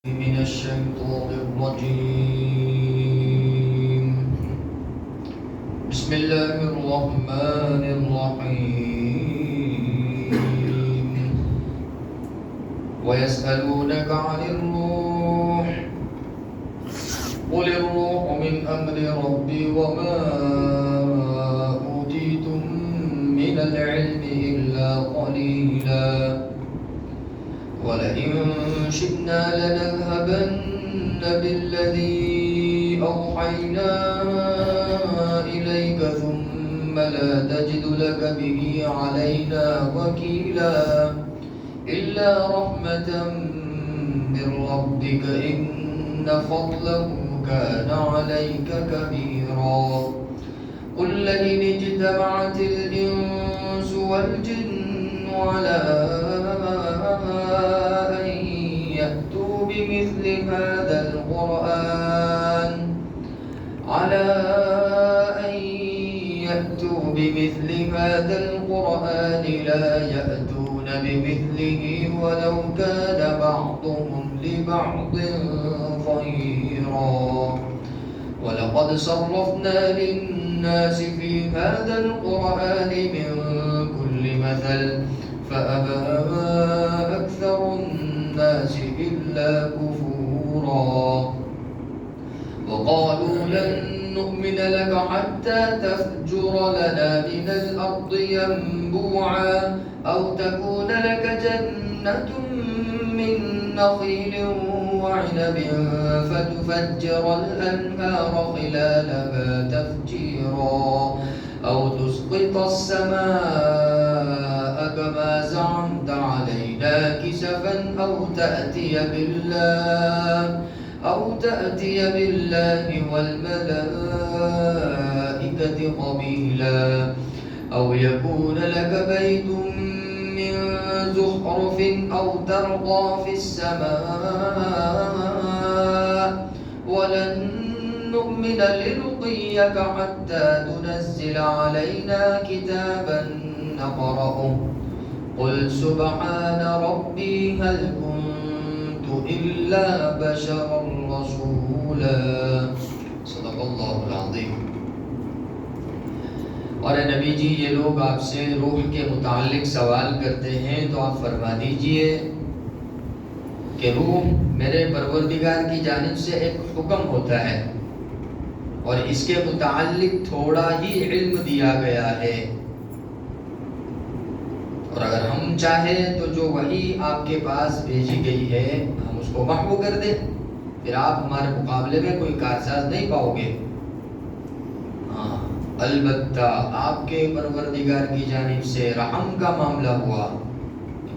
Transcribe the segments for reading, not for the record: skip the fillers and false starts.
من الشيطان الرجيم. بسم الله الرحمن الرحيم. ويسألونك عن الروح قل الروح من أمر ربي وما أوتيتم من العلم إلا قليلا ولئن شئنا لنذهبن بالذي أوحينا إليك ثم لا تجد لك به علينا وكيلا إلا رحمة من ربك إن فضله كان عليك كبيرا. قل لئن اجتمعت الإنس والجن على أن يأتوا بمثل هذا القرآن لا يأتون بمثله ولو كان بعضهم لبعض ظهيرا. ولقد صرفنا للناس في هذا القرآن من كل مثل فأبى أكثر الناس إلا كفورا. وقالوا لن نؤمن لك حتى تفجر لنا من الأرض ينبوعا أو تكون لك جنة من نخيل وعنب فتفجر الأنهار خلالها تفجيرا أو تسقط السماء كما زعمت علينا كسفا أو تأتي بالله والملائكة قبيلا أو يكون لك بيت من زخرف أو ترقى في السماء ولن نؤمن لرقيك حتى تنزل علينا كتابا نقرأه قل سبحان ربي هل كنت إلا بشرا رسولا. صدق اللہ العظیم. اور اے نبی جی، یہ لوگ آپ سے روح کے متعلق سوال کرتے ہیں تو آپ فرما دیجئے کہ روح میرے پروردگار کی جانب سے ایک حکم ہوتا ہے اور اس کے متعلق تھوڑا ہی علم دیا گیا ہے، اور اگر ہم چاہیں تو جو وحی آپ کے پاس بھیجی گئی ہے ہم اس کو محو کر دیں، پھر آپ ہمارے مقابلے میں کوئی کارساز نہیں پاؤ گے. البتہ آپ کے پروردگار کی جانب سے رحم کا معاملہ ہوا،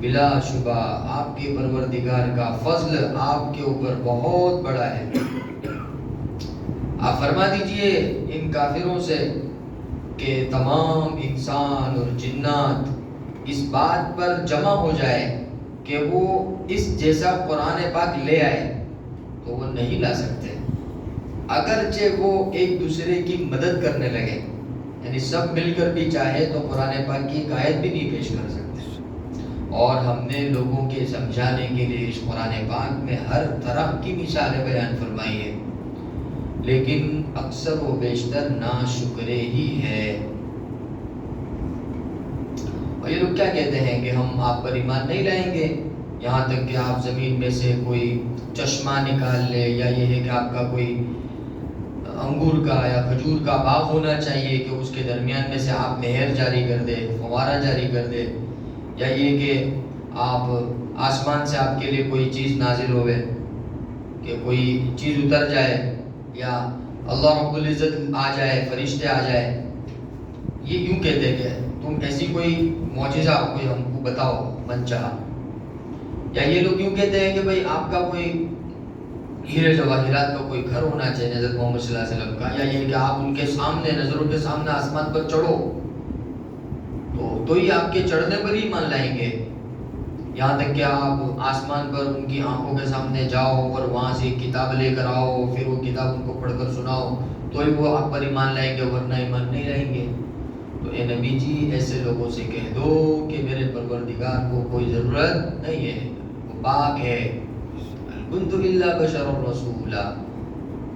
بلا شبہ آپ کے پروردگار کا فضل آپ کے اوپر بہت بڑا ہے. آپ فرما دیجئے ان کافروں سے کہ تمام انسان اور جنات اس بات پر جمع ہو جائے کہ وہ اس جیسا قرآن پاک لے آئے تو وہ نہیں لا سکتے، اگرچہ وہ ایک دوسرے کی مدد کرنے لگے، یعنی سب مل کر بھی چاہے تو قرآن پاک کی ایک آیت بھی نہیں پیش کر سکتے. اور ہم نے لوگوں کے سمجھانے کے لیے اس قرآن پاک میں ہر طرح کی مثالیں بیان فرمائی ہیں، لیکن اکثر و بیشتر ناشکرے ہی ہے. اور یہ لوگ کیا کہتے ہیں کہ ہم آپ پر ایمان نہیں لائیں گے یہاں تک کہ آپ زمین میں سے کوئی چشمہ نکال لے، یا یہ ہے کہ آپ کا کوئی انگور کا یا کھجور کا باغ ہونا چاہیے کہ اس کے درمیان میں سے آپ نہر جاری کر دے، فوارہ جاری کر دے، یا یہ کہ آپ آسمان سے آپ کے لیے کوئی چیز نازل ہوئے کہ کوئی چیز اتر جائے، یا اللہ رب العزت آ جائے، فرشتے آ جائے. یہ کیوں کہتے ہیں کہ تم ایسی کوئی معجزہ کوئی ہم کو بتاؤ من چاہا. یا یہ لوگ کیوں کہتے ہیں کہ بھئی آپ کا کوئی ہیرے جواہرات کا کوئی گھر ہونا چاہیے حضرت محمد صلی اللہ علیہ وسلم کا، یا یہ کہ آپ ان کے سامنے نظروں کے سامنے آسمان پر چڑھو تو ہی آپ کے چڑھنے پر ہی مان لائیں گے. یہاں تک کہ آپ آسمان پر ان کی آنکھوں کے سامنے جاؤ اور وہاں سے کتاب لے کر آؤ، پھر وہ کتاب ان کو پڑھ کر سناؤ تو ہی وہ آپ پر ایمان لائیں گے، ورنہ ایمان نہیں لائیں گے. تو اے نبی جی ایسے لوگوں سے کہہ دو کہ میرے پروردگار کو کوئی ضرورت نہیں ہے، وہ پاک ہے. کنت الا بشر رسولا،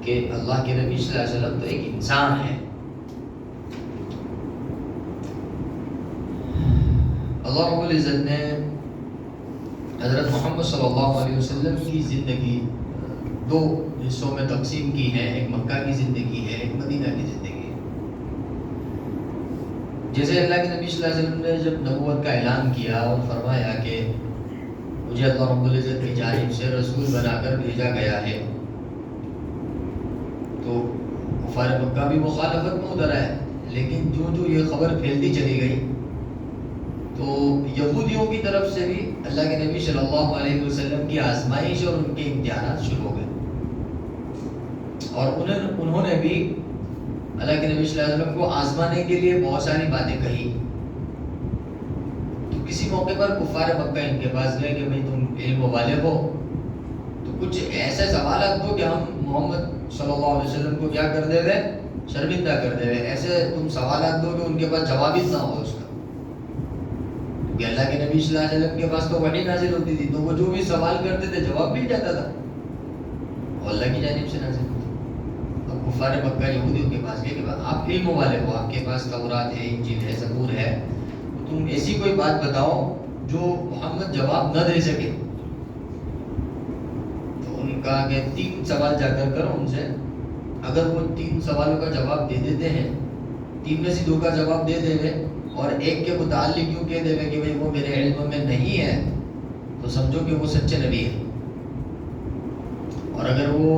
کہ اللہ کے نبی صلی اللہ علیہ وسلم تو ایک انسان ہے. اللہ رب العزت نے حضرت محمد صلی اللہ علیہ وسلم کی زندگی دو حصوں میں تقسیم کی ہے. ایک مکہ کی زندگی ہے، ایک مدینہ کی زندگی ہے. جیسے اللہ کے نبی صلی اللہ علیہ وسلم نے جب نبوت کا اعلان کیا اور فرمایا کہ مجھے اللہ رب العزت کی جانب سے رسول بنا کر بھیجا گیا ہے، تو کفار مکہ بھی مخالفت میں اتر آئے. لیکن جو یہ خبر پھیلتی چلی گئی تو یہودیوں کی طرف سے بھی اللہ کے نبی صلی اللہ علیہ وسلم کی آزمائش اور ان کے امتحانات شروع ہو گئے. اور انہوں نے بھی اللہ کے نبی صلی اللہ علیہ وسلم کو آزمانے کے لیے بہت ساری باتیں کہی. تو کسی موقع پر کفار مکہ ان کے پاس گئے کہ بھئی تم علم والے ہو تو کچھ ایسے سوالات دو کہ ہم محمد صلی اللہ علیہ وسلم کو کیا کر دے ہوئے، شرمندہ کر دے ہوئے. ایسے تم سوالات دو کہ ان کے پاس جواب ہی نہ ہو اس کا. کہ اللہ کے نبی صلی اللہ علیہ وسلم کے پاس تو وحی نازل ہوتی تھی، تو وہ جو بھی سوال کرتے تھے جواب مل جاتا تھا، اور اللہ کی جانب سے نازل ہوتی. اب کفار مکہ یہودیوں کے پاس گئے کہ آپ علم والے ہو، آپ کے پاس تورات ہے، انجیل ہے، زبور ہے، تو تم ایسی کوئی بات بتاؤ جو محمد جواب نہ دے سکے. تو ان کا کہ 3 سوال جا کر کرو ان سے، اگر وہ 3 سوالوں کا جواب دے دیتے ہیں، 3 میں سے 2 کا جواب دے دے اور ایک کے متعلق یوں کہہ دے کہ بھئی وہ میرے علم میں نہیں ہے، تو سمجھو کہ وہ سچے نبی ہے. اور اگر وہ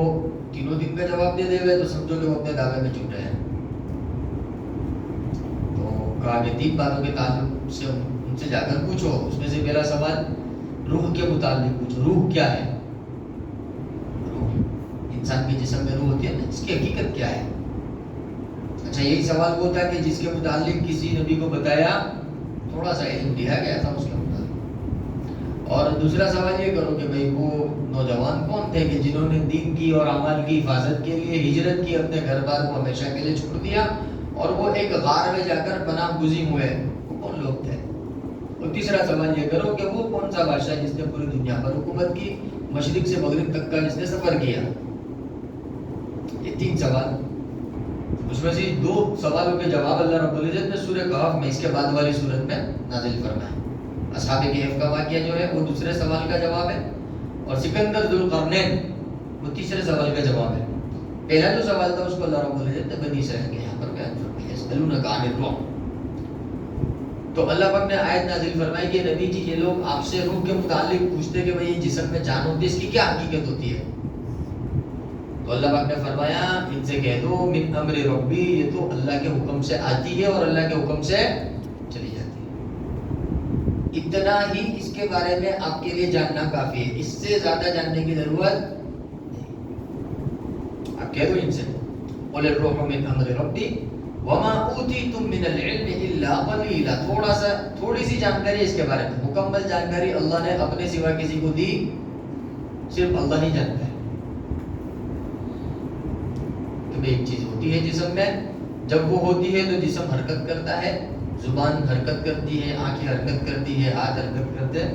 تینوں دن کا جواب دے دے تو سمجھو کہ وہ اپنے دعوے میں جھوٹے ہیں. تو کہا کہ 3 باتوں کے تعلق سے ان سے جا کر پوچھو. اس میں سے پہلا سوال روح کے متعلق پوچھو. روح کیا ہے؟ روح انسان کے جسم میں روح ہوتی ہے نا، اس کی حقیقت کیا ہے؟ اچھا یہی سوال وہ تھا کہ جس کے متعلق کسی نبی کو بتایا، تھوڑا سا علم دیا گیا تھا اس کے متعلق. اور دوسرا سوال یہ کرو کہ بھئی وہ نوجوان کون تھے کہ جنہوں نے دین کی اور اعمال کی حفاظت کے لیے ہجرت کی، اپنے گھر بار کو ہمیشہ کے لیے چھوڑ دیا اور وہ ایک غار میں جا کر پناہ گزین ہوئے، وہ کون لوگ تھے؟ اور تیسرا سوال یہ کرو کہ وہ کون سا بادشاہ جس نے پوری دنیا پر حکومت کی، مشرق سے مغرب تک کا جس نے سفر کیا. یہ 3 سوال. اس میں سے 2 سوالوں کے جواب اللہ رب العزت نے سورہ کہف میں اس کے بعد والی سورت میں نازل فرمائے. اصحاب کہف کا واقعہ جو ہے وہ دوسرے سوال کا جواب ہے، اور سکندر ذوالقرنین وہ تیسرے سوال کا جواب ہے. پہلا جو سوال تھا اس کو اللہ رب العزت نے بنی اسرائیل کے یہاں پر بیان فرمایا، یسألونک عن الروح. تو اللہ پاک نے آیت نازل فرمائی کہ نبی جی یہ لوگ آپ سے روح کے متعلق پوچھتے کہ بھئی جسم میں جان ہوتی ہے، اس کی کیا حقیقت ہوتی ہے؟ تو اللہ پاک نے فرمایا ان سے کہہ دو من امر ربی، یہ تو اللہ کے حکم سے آتی ہے اور اللہ کے حکم سے چلی جاتی ہے. اتنا ہی اس کے بارے میں آپ کے لیے جاننا کافی ہے، اس سے زیادہ جاننے کی ضرورت نہیں. آپ کہہ دو ان سے قل الروح من امر ربی وما اوتیتم من العلم الا قلیلا. تھوڑی سی جانکاری اس کے بارے میں، مکمل جانکاری اللہ نے اپنے سوا کسی کو دی، صرف اللہ ہی جانتا ہے. ایک چیز ہوتی ہے جسم میں، جب وہ ہوتی ہے تو جسم حرکت کرتا ہے، زبان حرکت کرتی ہے، آنکھیں حرکت کرتی ہے، ہاتھ حرکت کرتے ہیں.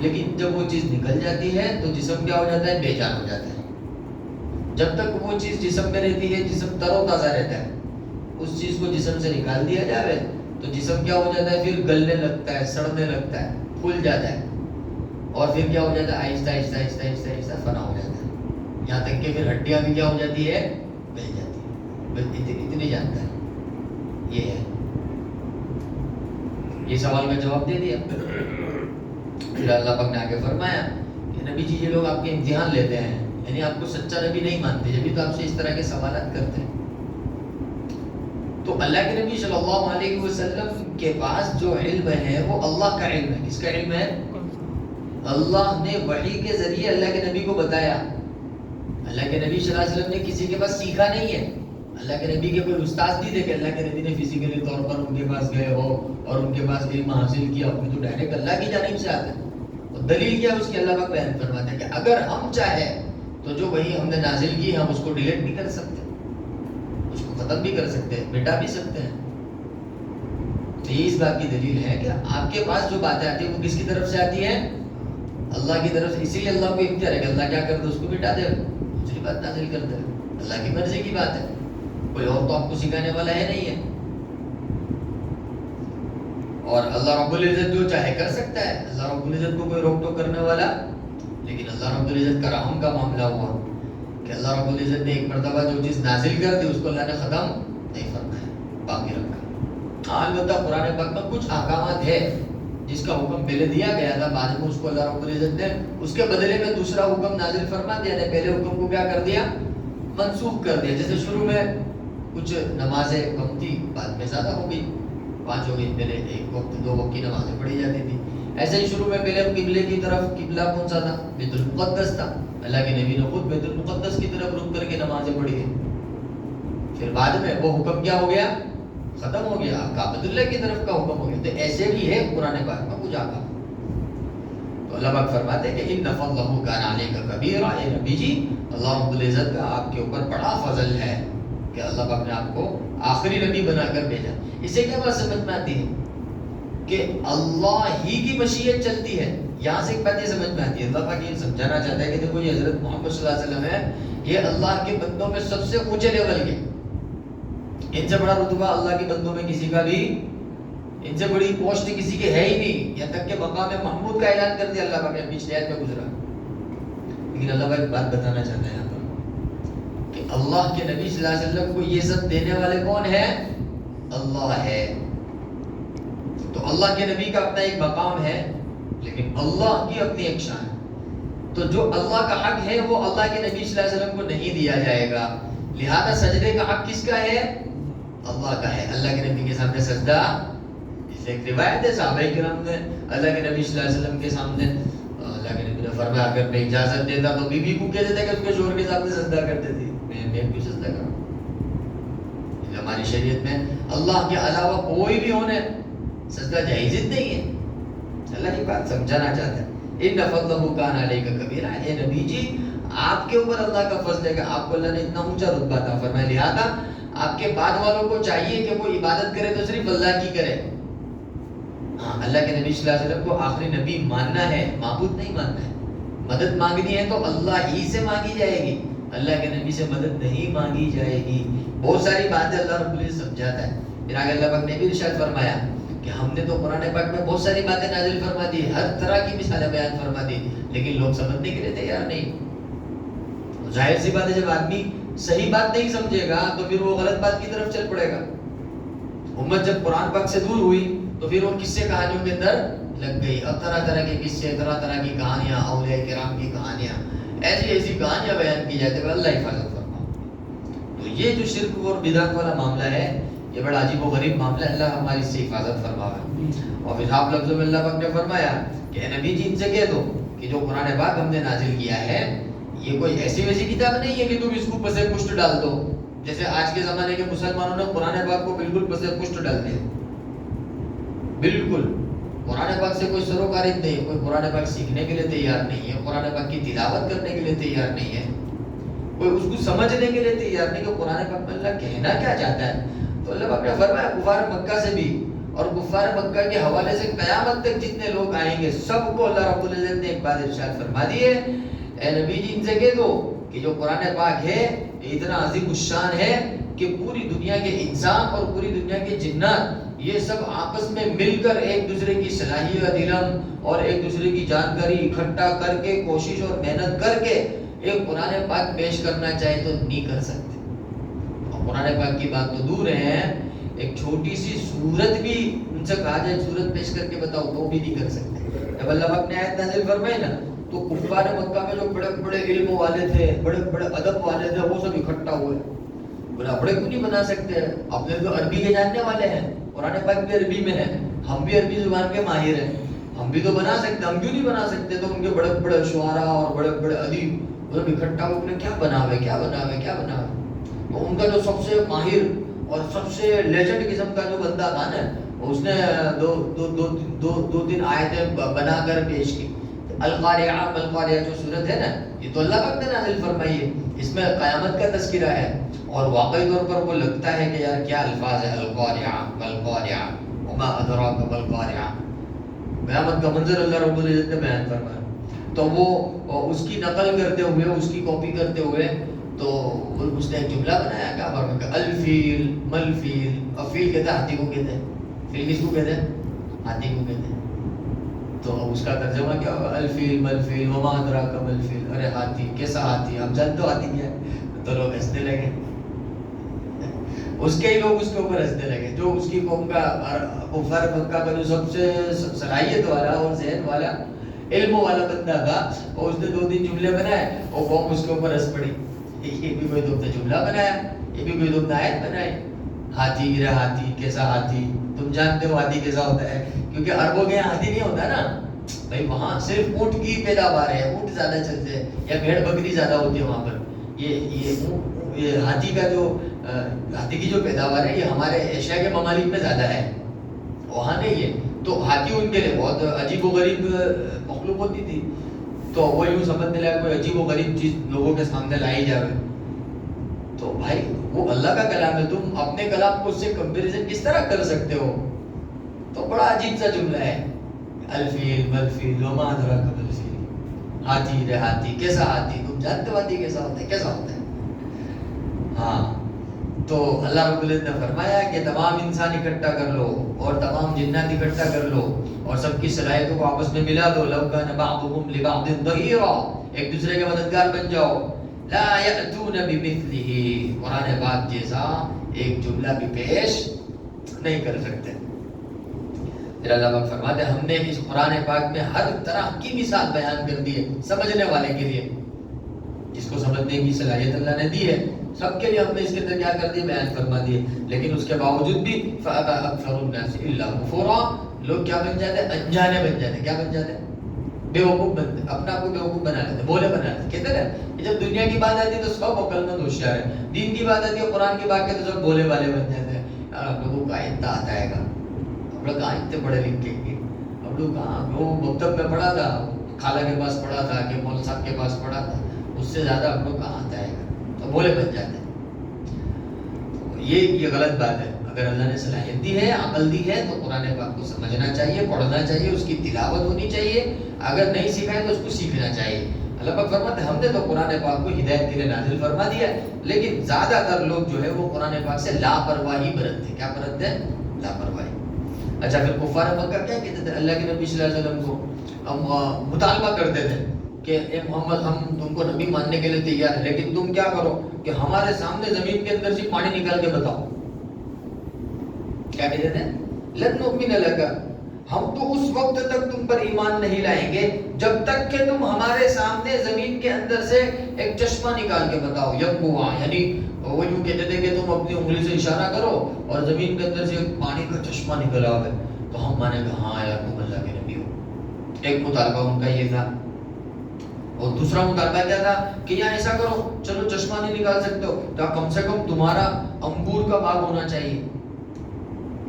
لیکن جب وہ چیز نکل جاتی ہے تو جسم کیا ہو جاتا ہے؟ بے جان ہو جاتا ہے. جب تک وہ چیز جسم میں رہتی ہے جسم تر و تازہ رہتا ہے. اس چیز کو جسم سے نکال دیا جائے تو جسم کیا ہو جاتا ہے؟ پھر گلنے لگتا ہے، سڑنے لگتا ہے، پھول جاتا ہے، اور پھر کیا ہو جاتا ہے؟ آہستہ آہستہ آہستہ آہستہ آہستہ فنا ہو جاتا ہے. یہاں تک کہ پھر ہڈیاں بھی کیا ہو جاتی ہے؟ مل جاتی ہے. بس اتنی جانتا ہے. یہ ہے، یہ سوال کا جواب دے دیا. پھر اللہ پاک نے آگے فرمایا کہ نبی جی یہ لوگ آپ کے امتحان لیتے ہیں، یعنی آپ کو سچا نبی نہیں مانتے، جبھی تو آپ سے اس طرح کے سوالات کرتے ہیں. تو اللہ کے نبی صلی اللہ علیہ وسلم کے پاس جو علم ہے وہ اللہ کا علم ہے. کس کا علم ہے؟ اللہ نے وحی کے ذریعے اللہ کے نبی کو بتایا. اللہ کے نبی صلی اللہ علیہ وسلم نے کسی کے پاس سیکھا نہیں ہے. اللہ کے نبی کے کوئی استاد نہیں تھے کہ اللہ کے نبی نے فزیکلی طور پر ان کے پاس گئے ہو اور ان کے پاس علم حاصل کیا. ان تو ڈائریکٹ اللہ کی جانب سے آتا ہے. اور دلیل کیا اس کی اللہ پاک بیان فرماتا ہے کہ اگر ہم چاہیں تو جو وحی ہم نے نازل کی ہم اس کو ڈیلیٹ بھی کر سکتے ہیں، اس کو ختم بھی کر سکتے ہیں، مٹا بھی سکتے ہیں. تو یہ اس بات کی دلیل ہے کہ آپ کے پاس جو باتیں آتی ہیں وہ کس کی طرف سے آتی ہیں؟ اللہ کی طرف سے، اسی لیے اللہ کو اختیار ہے کہ اللہ کیا کر دے، اس کو مٹا دے، دوسری بات نازل کر دے. اللہ کی مرضی کی بات ہے، کوئی اور تو آپ کو سکھانے والا ہے نہیں ہے. اور اللہ رب العزت جو چاہے کر سکتا ہے، اللہ رب العزت کو کوئی روک ٹوک کرنے والا. لیکن اللہ رب العزت کا رحم کا معاملہ ہوا کہ اللہ رب العزت نے ایک مرتبہ جو چیز نازل کر دی اس کو اللہ نے ختم نہیں فرمایا، باقی رکھا. ہاں البتہ قرآن پاک میں کچھ احکامات ہے جس کا حکم پہلے دیا گیا تھا، بعد میں اس کو اللہ رب العزت نے اس کے بدلے میں دوسرا حکم نازل فرما دیا نے. پہلے حکم کو کیا کر دیا، منسوخ کر دیا. جیسے شروع میں کچھ نمازیں کم تھی، بعد میں زیادہ ہو گئی، 5 ہو گئی. پہلے 1 وقت 2 وقت کی نمازیں پڑھی جاتی تھی. ایسے ہی شروع میں پہلے قبلے کی طرف، قبلہ کون سا تھا، بیت المقدس تھا. اللہ کے نبی نے خود بیت المقدس کی طرف رک کر کے نمازیں پڑھی ہیں. پھر بعد میں وہ حکم کیا ہو گیا، ختم ہو گیا، کعبۃ اللہ کی طرف کا حکم ہو گیا. تو ایسے بھی ہے قرآن پاک میں کچھ آقا. تو اللہ پاک فرماتے ہیں کہ ان فضلہ کان علیک کبیرا، اے نبی جی اللہ رب العزت کا آپ کے اوپر بڑا فضل ہے کہ اللہ پاک نے آپ کو آخری نبی بنا کر بھیجا. اسے کیا بات سمجھ میں آتی ہے کہ اللہ ہی کی مشیت چلتی ہے. یہاں سے ایک بات یہ سمجھ میں آتی ہے، اللہ پاک یہ سمجھانا چاہتا ہے کہ دیکھو یہ حضرت محمد صلی اللہ علیہ وسلم ہے، یہ اللہ کے بندوں میں سب سے اونچے لیول کے، ان سے بڑا رتبہ اللہ کے بندوں میں کسی کا بھی، ان سے بڑی پوسٹ کسی کے ہے ہی نہیں. یہاں تک کہ مقام محمود کا اعلان کر دیا اللہ پاک نے، پچھلے آیت میں گزرا. لیکن اللہ پاک ایک بات بتانا چاہتا ہے یہاں پر کہ اللہ کے نبی صلی اللہ علیہ وسلم کو یہ سب دینے والے کون ہیں، اللہ ہے. تو اللہ کے نبی کا اپنا ایک مقام ہے، لیکن اللہ کی اپنی ایک شان ہے. تو جو اللہ کا حق ہے وہ اللہ کے نبی صلی اللہ علیہ وسلم کو نہیں دیا جائے گا. لہذا سجدے کا حق کس کا ہے، اللہ کا ہے. اللہ کے نبی کے سامنے سجدہ، اس ایک روایت ہے صحابہ کرام نے اللہ کے نبی صلی اللہ علیہ وسلم کے سامنے، اللہ کے نبی نے فرمایا اگر میں اجازت دیتا تو بیوی کو کہہ دیتا کہ اس کے شوہر کے سامنے سجدہ کرتے تھی، میں کیوں سجدہ کروں. ہماری شریعت میں اللہ کے علاوہ کوئی بھی ہونے سجدہ جائز نہیں ہے. اللہ یہ بات سمجھانا چاہتا ہے. ان فضلہ کان علیک کبیرا، اے نبی جی آپ کے اوپر اللہ کا فضل ہے کہ آپ کو اللہ نے اتنا اونچا رتبہ عطا فرمایا. لہذا آپ کے بعد والوں کو چاہیے کہ وہ عبادت کرے تو صرف اللہ کی کرے. ہاں اللہ کے نبی صلی اللہ علیہ وسلم کو آخری نبی ماننا ہے، معبود نہیں ماننا ہے. مدد مانگنی ہے تو اللہ ہی سے مانگی جائے گی، اللہ کے نبی سے مدد نہیں مانگی جائے گی. بہت ساری باتیں اللہ رب العزت سمجھاتا ہے. پھر آگے اللہ پاک نے بھی ارشاد فرمایا کہ ہم نے تو قرآن پاک میں بہت ساری باتیں نازل فرما دی، ہر طرح کی مثالیں بیان فرما دی، لیکن لوگ سمجھنے کے لیے تیار نہیں. ظاہر سی بات ہے جب آدمی صحیح بات نہیں سمجھے گا تو پھر وہ غلط بات کی طرف چل پڑے گا. امت جب قرآن پاک سے دور ہوئی تو پھر وہ قصے کہانیوں کے اندر لگ گئی. اب طرح طرح کے قصے، طرح طرح کی کہانیاں، اولیاء کرام کی کہانیاں، ایسی ایسی کہانیاں بیان کی جاتی ہیں. اللہ حفاظت فرما. تو یہ جو شرک اور بدعت والا معاملہ ہے یہ بڑا عجیب و غریب معاملہ ہے. اللہ ہماری اس سے حفاظت فرماوے. اور پھر صاحب لفظوں میں اللہ پاک نے فرمایا کہ اے نبی جی ان سے کہہ دو کہ جو قرآن پاک ہم نے نازل کیا ہے یہ کوئی ایسی ویسی کتاب نہیں ہے کہ تم اس کو پس پشت ڈال دو، جیسے آج کے زمانے کے مسلمانوں نے قرآن پاک کو بالکل پس پشت ڈال دیا. بالکل قرآن پاک سے کوئی سروکاری نہیں، کوئی قرآن پاک سیکھنے کے لیے تیار نہیں ہے، قرآن پاک کی تلاوت کرنے کے لیے تیار نہیں ہے، کوئی اس کو سمجھنے کے لیے تیار نہیں کہ قرآن پاک میں اللہ کہنا کیا چاہتا ہے. تو اللہ پاک نے فرمایا کفار مکہ سے بھی اور کفار مکہ کے حوالے سے قیامت تک جتنے لوگ آئیں گے سب کو اللہ رب العزت نے ایک بات ارشاد فرما دی ہے، اے نبی جی ان سے کہہ دو کہ جو قرآن پاک ہے یہ اتنا عظیم الشان ہے کہ پوری دنیا کے انسان اور پوری دنیا کے جنات یہ سب آپس میں مل کر ایک دوسرے کی صلاحیت، علم اور ایک دوسرے کی جانکاری اکٹھا کر کے کوشش اور محنت کر کے ایک قرآن پاک پیش کرنا چاہے تو نہیں کر سکتے. اور قرآن پاک کی بات تو دور ہے، ایک چھوٹی سی سورت بھی ان سے کہا جائے سورت پیش کر کے بتاؤ تو بھی نہیں کر سکتے. جب اللہ پاک نے آیت نازل فرمائی نا تو کفار مکہ میں جو بڑے بڑے علم والے تھے، بڑے بڑے ادب والے تھے، وہ سب اکٹھا ہوئے. بولا بڑے کیوں نہیں بنا سکتے، اپنے تو عربی کے جاننے والے ہیں، قرآن پاک بھی عربی میں ہے، ہم بھی عربی زبان کے ماہر ہیں، ہم بھی تو بنا سکتے، ہم کیوں نہیں بنا سکتے. تو ان کے بڑے بڑے شعراء اور بڑے بڑے ادیب وہ اکٹھا ہو کے کیا بناوے کیا بناوے کیا بناوے. تو ان کا جو سب سے ماہر اور سب سے لیجنڈ قسم کا جو بندہ تھا نا اس نے دو تین آیتیں بنا کر پیش کی. القاریعہ جو صورت ہے نا یہ تو اللہ پاک نے نازل فرمائی ہے، اس میں قیامت کا تذکرہ ہے اور واقعی طور پر وہ لگتا ہے کہ یار کیا الفاظ ہے، القاریعہ وما ادراک ما القاریعہ. قیامت کا منظر اللہ رب العزت نے بیان فرمایا. تو وہ اس کی نقل کرتے ہوئے، اس کی کاپی کرتے ہوئے تو اس نے ایک جملہ بنایا کیا بار میں، الفیل ملفیل. اور فیل کہتے ہیں ہاتھی کو کہتے ہیں. فیل کس کو کہتے ہیں؟ ہاتھی کو کہتے ہیں. تو اس کا ترجمہ کیا ہوگا؟ الفیل ملفیل وما ادراک ملفیل. ارے ہاتھی، کیسا ہاتھی، آپ جانتے ہو ہاتھی کیا ہے؟ تو لوگ ہنسنے لگے. اس کے ہی لوگ اس کے اوپر ہنسنے لگے. جو اس کی قوم کا کفار مکہ کا جو سب سے صلاحیت والا اور ذہن والا علم والا بندہ تھا، اور اس نے 2-3 جملے بنائے، وہ قوم اس کے اوپر ہنس پڑی. یہ بھی کوئی دو جملہ بنایا، یہ بھی کوئی دو آیت بنائی. ہاتھی گرا ہاتھی، کیسا ہاتھی؟ تم جانتے ہو ہاتھی کیسا ہوتا ہے، کیونکہ عربوں کے ہاتھی نہیں ہوتا نا بھائی. وہاں صرف اونٹ کی پیداوار ہے، اونٹ زیادہ چلتے ہیں یا بھیڑ بکری زیادہ ہوتی ہے وہاں پر. یہ ہاتھی کا جو ہاتھی کی جو پیداوار ہے یہ ہمارے ایشیا کے ممالک میں زیادہ ہے، وہاں نہیں ہے. تو ہاتھی ان کے لیے بہت عجیب و غریب مخلوق ہوتی تھی. تو وہ یوں سمجھنے لگا کوئی عجیب و غریب چیز لوگوں کے سامنے لائی جاوے. تو بھائی وہ اللہ کا کلام ہے، تم اپنے کلام کو اس سے کمپیریزن کس طرح کر سکتے ہو؟ تو بڑا عجیب سا جملہ ہے، الفیل ملفیل وما ادراک ملفیل. ہاتھی رے ہاتھی، کیسا ہاتھی؟ تم جانتے ہو ہاتھی کیسا ہوتا ہے، کیسا ہوتا ہے؟ ہاں. تو اللہ رب العزت نے فرمایا کہ تمام انسان اکٹھا کر لو اور تمام جنات اکٹھا کر لو اور سب کی صلاحیتوں کو آپس میں ملا دو. لو کان بعضهم لبعض ظہیرا، ایک دوسرے کے مددگار بن جاؤ. لا یأتون بمثلہ، قرآن پاک جیسا ایک جملہ بھی پیش نہیں کر سکتے. پھر اللہ پاک فرماتے ہیں ہم نے اس قرآن پاک میں ہر طرح کی مثال بیان کر دی ہے سمجھنے والے کے لیے. جس کو سمجھنے کی صلاحیت اللہ نے دی ہے سب کے لیے ہم نے اس کے اندر کیا کر دیا، بیان فرما دیے. لیکن اس کے باوجود بھی فأبى أكثر الناس إلا كفورا، لوگ کیا بن جاتے ہیں؟ انجانے بن جاتے ہیں. کیا بن جاتے ہیں؟ بیوقوف بنتے، اپنا آپ کو بیوقوف بنا لیتے، بولے بنا لیتے. کہتے ہیں نا جب دنیا کی بات آتی ہے تو سب عقل مند ہوشیار ہے، دین کی بات آتی ہے قرآن کی بات ہے تو سب بولے والے بن جاتے ہیں. آپ لوگوں کا اتنا آتا ہے گا، ہم لوگ کہاں اتنے پڑھے لکھے گے، ہم لوگ کہاں، وہ مکتب میں پڑھا تھا، خالہ کے پاس پڑھا تھا کہ مول صاحب کے پاس پڑھا تھا، اس سے زیادہ ہم لوگ کہاں آتا ہے گا. تو بولے بن جاتے ہیں. یہ غلط بات ہے. اگر اللہ نے صلاحیت دی ہے، عقل دی ہے تو قرآن پاک کو سمجھنا چاہیے، پڑھنا چاہیے، اس کی تلاوت ہونی چاہیے. اگر نہیں سیکھا ہے تو اس کو سیکھنا چاہیے. اللہ پاک فرماتے ہیں ہم نے تو قرآن پاک کو ہدایت کے لیے نازل فرما دیا ہے، لیکن زیادہ تر لوگ جو ہے وہ قرآن پاک سے لاپرواہی برتتے ہیں. کیا برتتے ہیں؟ لاپرواہی. اچھا پھر کفار مکہ کیا کہتے تھے اللہ کے نبی صلی اللہ علیہ وسلم کو؟ مطالبہ کرتے تھے کہ اے محمد ہم تم کو نبی ماننے کے لیے تیار ہیں، لیکن تم کیا کرو کہ ہمارے سامنے زمین کے اندر سے پانی نکال کے بتاؤ. کیا کہتے ہیں؟ لن نؤمن لک، ہم تو اس وقت تک تم پر ایمان نہیں لائیں گے جب تک کہ تم ہمارے سامنے زمین کے اندر سے ایک چشمہ نکال کے بتاؤ. ینبوع، یعنی وہ یوں کہتے تھے کہ تم اپنی انگلی سے اشارہ کرو اور زمین کے اندر سے ایک پانی کا چشمہ نکل آئے تو ہم مانے گا ہاں یار تم اللہ کے نبی ہو. ایک مطالبہ ان کا یہ تھا. اور دوسرا مطالبہ کیا تھا کہ یا ایسا کرو، چلو چشمہ نہیں نکال سکتے ہو تو کم سے کم تمہارا انگور کا باغ ہونا چاہیے.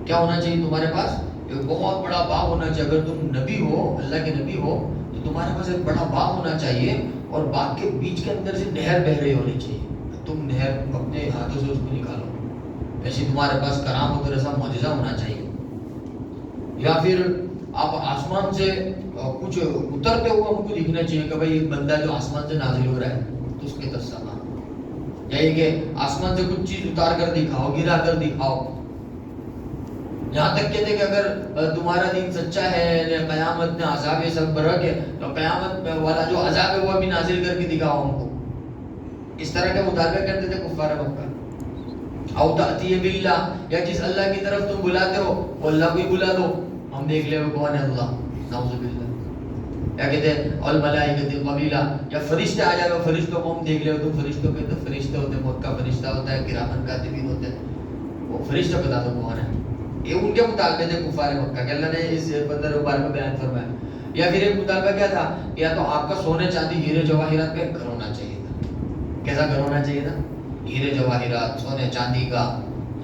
کیا ہونا چاہیے تمہارے پاس؟ ایک بہت بڑا باغ ہونا چاہیے. اگر تم نبی ہو، اللہ کے نبی ہو، تو تمہارے پاس ایک بڑا باغ ہونا چاہیے اور باغ کے بیچ کے اندر سے نہر بہ رہی ہونی چاہیے. تم نہر اپنے ہاتھوں سے اس کو نکالو. ایسی تمہارے پاس کرامت اور ایسا معجزہ ہونا چاہیے. یا پھر آپ آسمان سے کچھ اترتے ہوئے ہم کو دیکھنا چاہیے کہ بھائی ایک بندہ جو آسمان سے نازل ہو رہا ہے تو اس کے تسلیم. یا یہ کہ آسمان سے کچھ چیز اتار کر دکھاؤ، گرا کر دکھاؤ. یہاں تک کہتے کہ اگر تمہارا دین سچا ہے، قیامت میں عذاب یہ سب برک ہے، تو قیامت والا جو عذاب ہے وہ بھی نازل کر کے دکھاؤ ہم کو. اس طرح کے مطالبے کرتے تھے کفار مکہ. او تأتی باللہ، یا جس اللہ کی طرف تم بلاتے ہو وہ اللہ کو ہی بلا دو، ہم دیکھ لیں وہ کون ہے اللہ. نعوذ باللہ. یا کہتے ہیں الملائکۃ قبیلہ، یا فرشتے آ جائے، فرشتوں کو ہم دیکھ لیں. تم فرشتوں کے تو فرشتے ہوتے ہیں، موت کا فرشتہ ہوتا ہے، کرامن کاتبین ہوتے ہیں، وہ فرشتہ بتا دو کون ہے. یہ ان کے مطالبے تھے کفار مکہ کہ اللہ نے اس 15 بارے میں بیان فرمایا. یا پھر ایک مطالبہ کیا تھا، یا تو آپ کا سونے چاندی ہیرے جواہرات کا گھر ہونا چاہیے تھا. کیسا گھر ہونا چاہیے تھا؟ ہیرے جواہرات، سونے چاندی کا،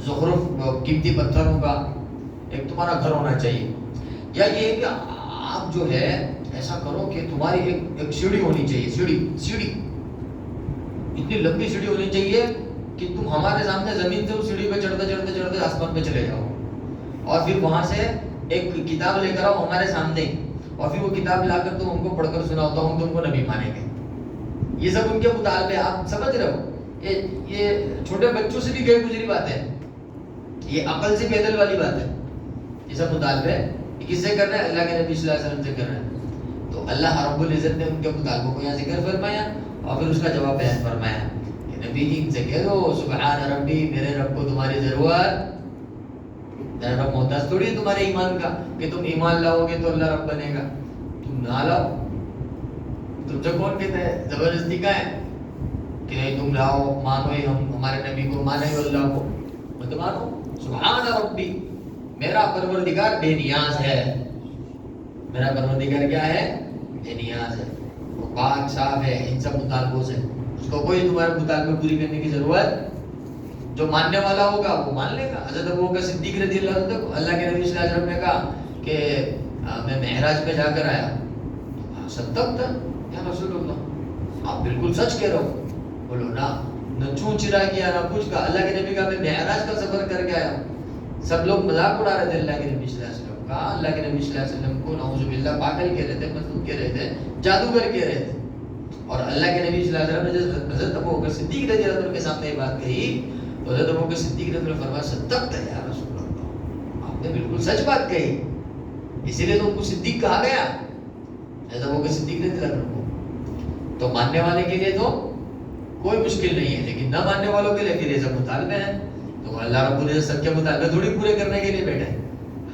زخرف قیمتی پتھروں کا ایک تمہارا گھر ہونا چاہیے. یا یہ کہ آپ جو ہے ایسا کرو کہ تمہاری ایک سیڑھی ہونی چاہیے. سیڑھی اتنی لمبی سیڑھی ہونی چاہیے کہ تم ہمارے سامنے زمین سے اس سیڑھی پہ چڑھتے آسمان پہ چلے جاؤ، اور پھر وہاں سے ایک کتاب لے کر آؤ ہمارے سامنے، اور پھر وہ کتاب لا کر تم ہم کو پڑھ کر سناتا ہوں تم کو نبی مانیں گے. یہ سب ان کے مطالبے. آپ سمجھ رہے ہو یہ چھوٹے بچوں سے بھی گئے گزری بات ہے, یہ عقل سے پیدل والی بات ہے. یہ سب مطالبے یہ کس سے کر رہے ہیں؟ اللہ کے نبی صلی اللہ علیہ وسلم سے کر رہے ہیں. تو اللہ رب العزت نے ان کے مطالبوں کو یہاں ذکر فرمایا اور پھر اس کا جواب بیان فرمایا کہ نبی جی ان سے کہہ دو سبحان ربی, میرے رب کو تمہاری ضرورت, میرا رب محتاج تھوڑی ہے تمہارے ایمان کا کہ تم ایمان لاؤ گے تو اللہ رب بنے گا. تم نہ لاؤ, تم سے کون کہتا ہے زبردستی کا ہے کہ نہیں تم لاؤ مانو ہی, ہم ہمارے نبی کو مانے ہی اللہ کو مت مانو. سبحان ربی, میرا پروردگار بے نیاز ہے. میرا پروردگار کیا ہے؟ بے نیاز ہے, وہ پاک صاف ہے ان سب مطالبوں سے. اس کو کوئی تمہارے مطالبے پوری کرنے کی ضرورت. جو ماننے والا ہوگا وہ مان لے گا. حضرت ابوبکر صدیق رضی اللہ عنہ, اللہ کے نبی صلی اللہ علیہ وسلم نے کہا کہ میں معراج پہ جا کر آیا, صدق تھا یا رسول اللہ, آپ بالکل سچ کہہ رہے ہو. بولو نہ چون چرا کیا نہ کچھ کا. اللہ کے نبی کا میں معراج کا سفر کر کے آیا. سب لوگ مذاق اڑا رہے تھے اللہ کے نبی صلی اللہ علیہ وسلم کا. اللہ کے نبی صلی اللہ علیہ وسلم کو نعوذ باللہ پاگل کہہ رہے تھے, مجنون کہہ رہے تھے, جادوگر کہہ رہے تھے. اور اللہ کے نبی صلی اللہ علیہ وسلم نے حضرت ابوبکر صدیق رضی اللہ عنہ کے سامنے یہ بات کہی تو حضرت ابوبکر صدیق رضی اللہ عنہ نے فرمایا صدقت یا رسول اللہ, آپ نے بالکل سچ بات کہی. اسی لیے تو ان کو صدیق کہا گیا, حضرت ابوبکر صدیق رضی اللہ عنہ کو. تو ماننے والے کے لیے تو کوئی مشکل نہیں ہے, لیکن نہ ماننے والوں کے لیے پھر یہ سب مطالبے ہیں. تو اللہ رب العزت سب کے مطالبے تھوڑی پورے کرنے کے لیے بیٹھے.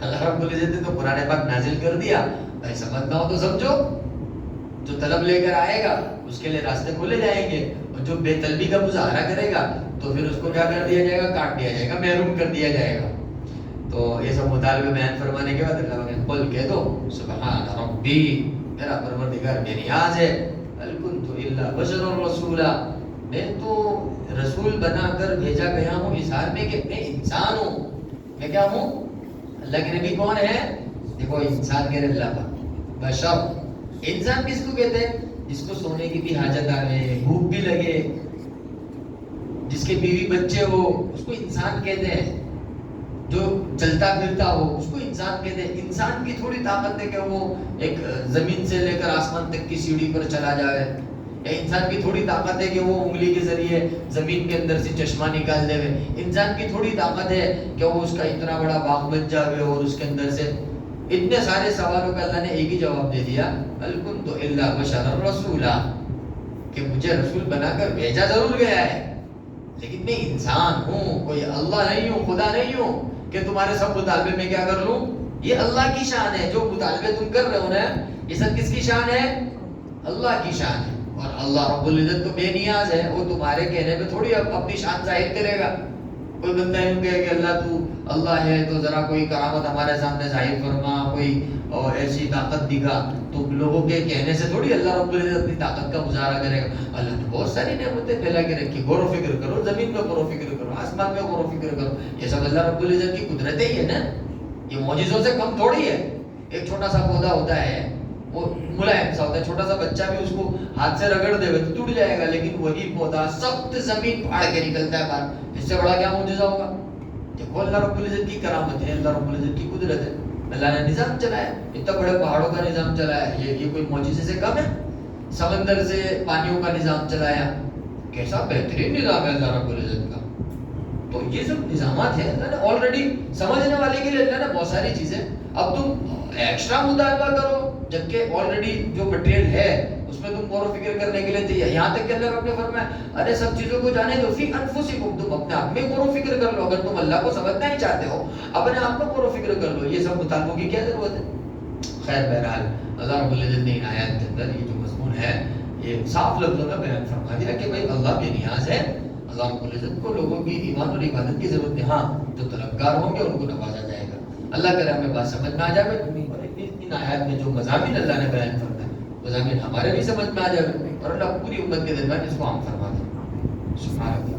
اللہ رب العزت نے تو قرآن پاک نازل کر دیا, بھائی سمجھنا ہو تو سمجھو. جو طلب لے کر آئے گا اس کے لیے راستے کھولے جائیں گے, اور جو بے طلبی کا مظاہرہ کرے گا تو پھر اس کو کیا کر دیا جائے گا؟ کاٹ دیا جائے گا, محروم کر دیا جائے گا. تو یہ سب مطالبے بیان فرمانے کے بعد اللہ نے قل کہہ دو سبحان ربی, میرا پروردگار بے نیاز ہے. هل كنت الا بشرا رسولا, میں تو رسول بنا کر بھیجا گیا ہوں اس حال میں کہ میں انسان ہوں. میں کیا ہوں؟ اللہ کے نبی کون ہے؟ دیکھو انسان کہہ رہے اللہ کا, بشر. انسان کس کو کہتے ہیں؟ جس کو سونے کی بھی حاجت آئے, بھوک بھی لگے, جس کے بیوی بچے ہو, اس کو انسان کہتے ہیں. جو چلتا پھرتا ہو اس کو انسان کہتے ہیں. انسان کی تھوڑی طاقت ہے کہ وہ ایک زمین سے لے کر آسمان تک کی سیڑھی پر چلا جائے, یا انسان کی تھوڑی طاقت ہے کہ وہ انگلی کے ذریعے زمین کے اندر سے چشمہ نکال دے. انسان کی تھوڑی طاقت ہے کہ وہ اس کا اتنا بڑا باغ بن جاوے اور اس کے اندر سے. اتنے سارے سوالوں کا اللہ نے ایک ہی جواب دے دیا, هل كنت الا بشرا رسولا, کہ مجھے رسول بنا کر بھیجا ضرور گیا ہے لیکن میں انسان ہوں, کوئی اللہ نہیں ہوں, خدا نہیں ہوں کہ تمہارے سب مطالبے میں کیا کر لوں. یہ اللہ کی شان ہے. جو مطالبے تم کر رہے ہو نا, یہ سب کس کی شان ہے؟ اللہ کی شان ہے. اور اللہ رب العزت تو بے نیاز ہے, وہ تمہارے کہنے پہ تھوڑی اپنی شان ظاہر کرے گا. کوئی بندہ یوں کہے کہ اللہ تو اللہ ہے تو ذرا کوئی کرامت ہمارے سامنے ظاہر فرما, کوئی ایسی طاقت دکھا. تو لوگوں کے کہنے سے تھوڑی اللہ رب العزت اپنی طاقت کا مظاہرہ کرے گا. اللہ تو بہت ساری نعمتیں پھیلا کے رکھی, غور و فکر کرو, زمین میں غور و فکر کرو, آسمان میں غور و فکر کرو. یہ سب اللہ رب العزت کی قدرت ہی ہے نا, یہ معجزوں سے کم تھوڑی ہے. ایک چھوٹا سا پودا ہوتا ہے, وہ ملائم سا ہوتا ہے, چھوٹا سا بچہ بھی اس کو ہاتھ سے رگڑ دے تو ٹوٹ جائے گا, لیکن وہی پودا سخت زمین پھاڑ کے نکلتا ہے باہر. اس سے بڑا کیا معجزہ ہوگا؟ دیکھو اللہ رب العزت کی کرامت ہے, اللہ رب العزت کی قدرت ہے. اللہ نے نظام چلایا, اتنا بڑے پہاڑوں کا نظام چلایا, یہ کوئی معجزے سے کم ہے؟ سمندر سے پانیوں کا نظام چلایا, کیسا بہترین نظام ہے اللہ رب العزت کا. تو یہ سب نظامات ہیں اللہ نے آلریڈی. سمجھنے والے کے لیے اللہ نے بہت ساری چیزیں. اب تم ایکسٹرا مطالبہ کرو جبکہ آلریڈی جو مٹیریل ہے اس میں تم غور و فکر کرنے کے لیے تیار. یہاں تک کہ اللہ رب نے فرمایا ارے سب چیزوں کو جانے دو, فی انفسکم, تم اپنے آپ میں غور و فکر کر لو. اگر تم اللہ کو سمجھنا ہی چاہتے ہو اپنے آپ میں غور و فکر کر لو. یہ سب مطالبوں کی کیا ضرورت ہے؟ خیر بہرحال اللہ رب العزت نے ان آیات کے اندر یہ جو مضمون ہے یہ صاف لفظوں میں بیان فرما دیا کہ بھائی اللہ بے نیاز ہے. اللہ رب العزت کو لوگوں کی ایمان اور عبادت کی ضرورت ہے. ہاں جو طلبگار ہوں گے ان کو نوازا جائے گا. اللہ کرے ہمیں بات سمجھ میں آ جائے. اور ان آیات میں جو مضامین اللہ نے بیان فرمائے مضامین ہمارے بھی سمجھ میں آ جائے اور اللہ پوری امت کے درمیان اس کو عام فرما دے. سبحان اللہ.